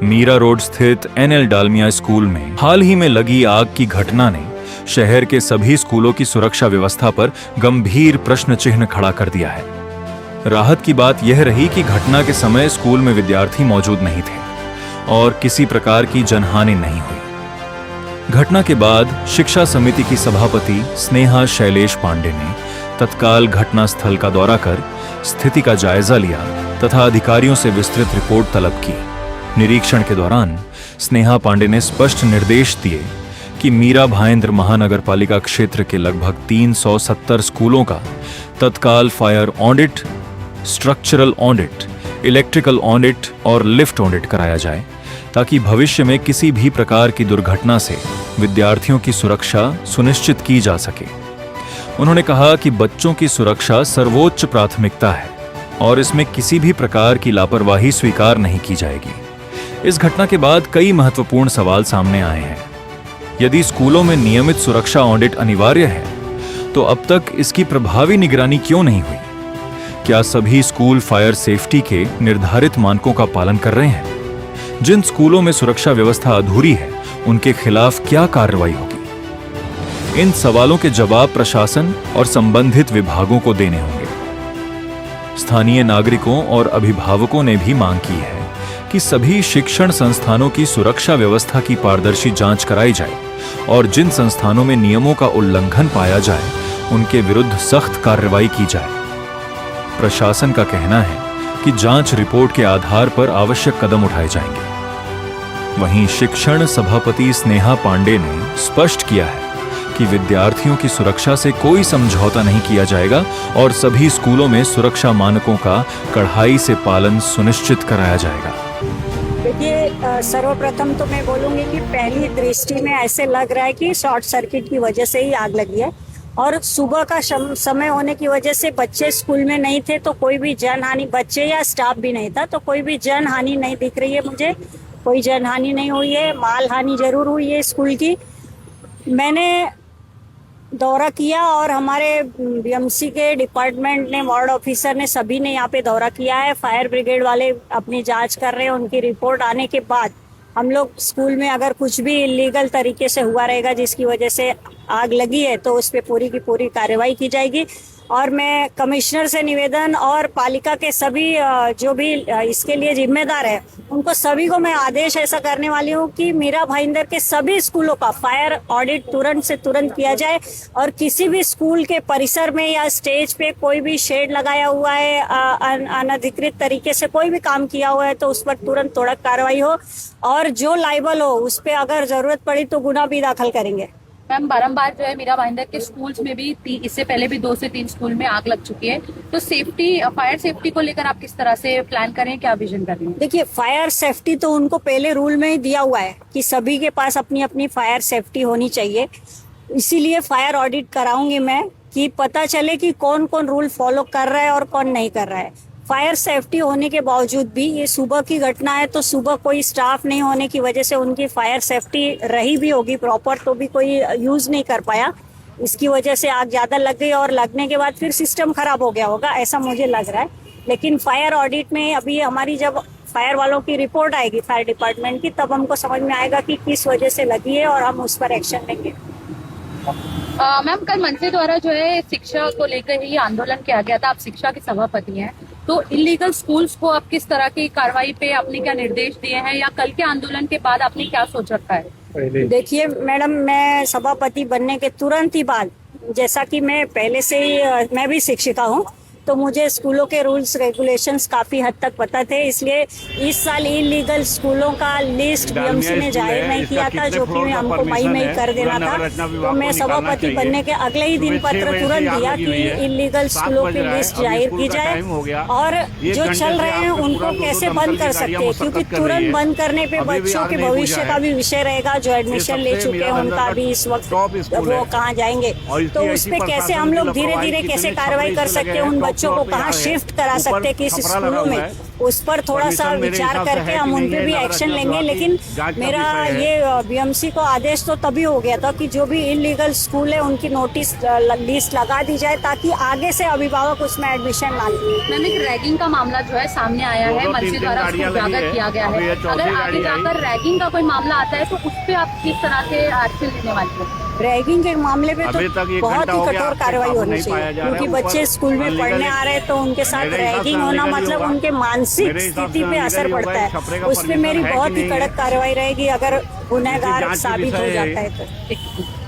Meera road स्थित NL Dalmia school में हाल ही में लगी आग की घटना ने शहर के सभी स्कूलों की सुरक्षा व्यवस्था पर गंभीर प्रश्न चिन्ह खड़ा कर दिया है। राहत की बात यह रही कि घटना के समय स्कूल में विद्यार्थी मौजूद नहीं थे और किसी प्रकार की जनहानि नहीं हुई। घटना के बाद शिक्षा समिति की सभापति स्नेहा शैलेश पांडे ने तत्काल घटनास्थल का दौरा कर स्थिति का जायजा लिया तथा अधिकारियों से विस्तृत रिपोर्ट तलब की। निरीक्षण के दौरान स्नेहा पांडे ने स्पष्ट निर्देश दिए कि मीरा भाईंद्र महानगर पालिका क्षेत्र के लगभग 370 स्कूलों का तत्काल fire audit, structural audit, electrical audit और लिफ्ट ऑडिट कराया जाए ताकि भविष्य में किसी भी प्रकार की दुर्घटना से विद्यार्थियों की सुरक्षा सुनिश्चित की जा सके। उन्होंने कहा कि बच्चों की सुरक्षा सर्वोच्च प्राथमिकता है और इसमें किसी भी प्रकार की लापरवाही स्वीकार नहीं की जाएगी। इस घटना के बाद कई महत्वपूर्ण सवाल सामने आए हैं। यदि स्कूलों में नियमित सुरक्षा ऑडिट अनिवार्य है, तो अब तक इसकी प्रभावी निगरानी क्यों नहीं हुई? क्या सभी स्कूल फायर सेफ्टी के निर्धारित मानकों का पालन कर रहे हैं? जिन स्कूलों में सुरक्षा व्यवस्था अधूरी है, उनके खिलाफ क्या कार्रवाई होगी? इन सवालों के जवाब प्रशासन और संबंधित विभागों को देने होंगे। स्थानीय नागरिकों और अभिभावकों ने भी मांग की है कि सभी शिक्षण संस्थानों की सुरक्षा व्यवस्था की पारदर्शी जांच कराई जाए और जिन संस्थानों में नियमों का उल्लंघन पाया जाए, उनके विरुद्ध सख्त कार्रवाई की जाए। प्रशासन का कहना है कि जांच रिपोर्ट के आधार पर आवश्यक कदम उठाए जाएंगे। वहीं शिक्षण सभापति स्नेहा पांडे ने स्पष्ट किया है कि विद्यार्थियों की सुरक्षा से कोई समझौता नहीं किया जाएगा और सभी स्कूलों में सुरक्षा मानकों का कड़ाई से पालन सुनिश्चित कराया जाएगा। देखिए, सर्वप्रथम तो मैं बोलूँगी कि पहली दृष्टि में ऐसे लग रहा है कि शॉर्ट सर्किट की वजह से ही आग लगी है और सुबह का समय होने की वजह से बच्चे स्कूल में नहीं थे, तो कोई भी जनहानि, बच्चे या स्टाफ भी नहीं था, तो कोई भी जनहानि नहीं दिख रही है मुझे। कोई जनहानि नहीं हुई है, माल हानि जरूर हुई है स्कूल की। मैंने दौरा किया और हमारे बीएमसी के डिपार्टमेंट ने, वार्ड ऑफिसर ने, सभी ने यहाँ पे दौरा किया है। फायर ब्रिगेड वाले अपनी जांच कर रहे हैं। उनकी रिपोर्ट आने के बाद हम लोग स्कूल में अगर कुछ भी इलीगल तरीके से हुआ रहेगा जिसकी वजह से आग लगी है, तो उस पर पूरी की पूरी कार्रवाई की जाएगी। और मैं कमिश्नर से निवेदन और पालिका के सभी जो भी इसके लिए जिम्मेदार है, उनको सभी को मैं आदेश ऐसा करने वाली हूँ कि मीरा भाईंदर के सभी स्कूलों का फायर ऑडिट तुरंत से तुरंत किया जाए और किसी भी स्कूल के परिसर में या स्टेज पे कोई भी शेड लगाया हुआ है, अनधिकृत तरीके से कोई भी काम किया हुआ है, तो उस पर तुरंत तोड़क कार्रवाई हो और जो लायबल हो उस पर अगर जरूरत पड़ी तो गुना भी दाखिल करेंगे। मैम, बारंबार जो है मीरा भाईंदर के स्कूल्स में भी इससे पहले भी 2 से 3 स्कूल में आग लग चुकी है, तो सेफ्टी, फायर सेफ्टी को लेकर आप किस तरह से प्लान करें, क्या विजन कर रही हैं? देखिए, फायर सेफ्टी तो उनको पहले रूल में ही दिया हुआ है कि सभी के पास अपनी अपनी फायर सेफ्टी होनी चाहिए। इसीलिए फायर ऑडिट कराऊंगी मैं कि पता चले कि कौन कौन रूल फॉलो कर रहा है और कौन नहीं कर रहा है। फायर सेफ्टी होने के बावजूद भी ये सुबह की घटना है, तो सुबह कोई स्टाफ नहीं होने की वजह से उनकी फायर सेफ्टी रही भी होगी प्रॉपर, तो भी कोई यूज नहीं कर पाया। इसकी वजह से आग ज्यादा लग गई और लगने के बाद फिर सिस्टम खराब हो गया होगा, ऐसा मुझे लग रहा है। लेकिन फायर ऑडिट में अभी हमारी जब फायर वालों की रिपोर्ट आएगी फायर डिपार्टमेंट की, तब हमको समझ में आएगा कि किस वजह से लगी है और हम उस पर एक्शन लेंगे। मैम, कल मंत्री द्वारा जो है शिक्षा को लेकर ही आंदोलन किया गया था। आप शिक्षा के सभापति हैं, तो इलीगल स्कूल्स को आप किस तरह की कार्रवाई पे आपने क्या निर्देश दिए हैं या कल के आंदोलन के बाद आपने क्या सोच रखा है? देखिए मैडम, मैं सभापति बनने के तुरंत ही बाद, जैसा कि मैं पहले से ही, मैं भी शिक्षिका हूँ, तो मुझे स्कूलों के रूल्स रेगुलेशंस काफी हद तक पता थे। इसलिए इस साल इलीगल स्कूलों का लिस्ट बीएमसी ने जाहिर नहीं किया था, जो कि हमको मई में ही कर देना था। तो मैं सभापति बनने के अगले ही दिन पत्र तुरंत दिया कि इलीगल स्कूलों की लिस्ट जाहिर की जाए और जो चल रहे हैं उनको कैसे बंद कर सकते हैं, क्योंकि तुरंत बंद करने पे बच्चों के भविष्य का भी विषय रहेगा। जो एडमिशन ले चुके हैं उनका भी इस वक्त वो कहाँ जाएंगे, तो उस पर कैसे हम लोग धीरे धीरे कैसे कार्रवाई कर सकते हैं, उन बच्चों को कहाँ शिफ्ट करा सकते हैं किस स्कूलों में, उस पर थोड़ा सा परमिशन मेरे विचार हिसाब से करके है हम कि उन नहीं पे है, भी ना एक्शन रक्षा लेंगे। विभाग की लेकिन जांच का मेरा विषय है। ये बीएमसी को आदेश तो तभी हो गया था कि जो भी इलीगल स्कूल है उनकी नोटिस लिस्ट लगा दी जाए, ताकि आगे से अभिभावक उसमें एडमिशन ना लें। मैम एक रैगिंग का मामला जो है सामने आया है, दो-दो, मंत्री तीन-तीन द्वारा गाड़ियां उसको लगी उजागर है। किया गया अभी है। ये चौथी अगर आगे गाड़ी आई। जाकर रैगिंग का कोई मामला आता है तो उस पे आप किस तरह के एक्शन लेने वाले हैं? रैगिंग के मामले पे अभी तक तो 1 बहुत घंटा ही हो गया, कठोर अब तक कार्रवाई काबू होनी नहीं पाया चाहिए, जा रहा है। क्योंकि ऊपर बच्चे स्कूल में अनलीगल पढ़ने आ रहे हैं तो उनके साथ मेरे हिसाब से रैगिंग होना अनलीगल ही मतलब होगा। उनके मानसिक मेरे हिसाब से स्थिति पे असर अनलीगल ही पड़ता होगा। छपरे का है। उस पे मेरी परमिशन है कि बहुत ही नहीं है? कड़क कार्रवाई रहेगी अगर गुनहगार जांच की साबित हो विषय है। जाता है तो। ठीक है।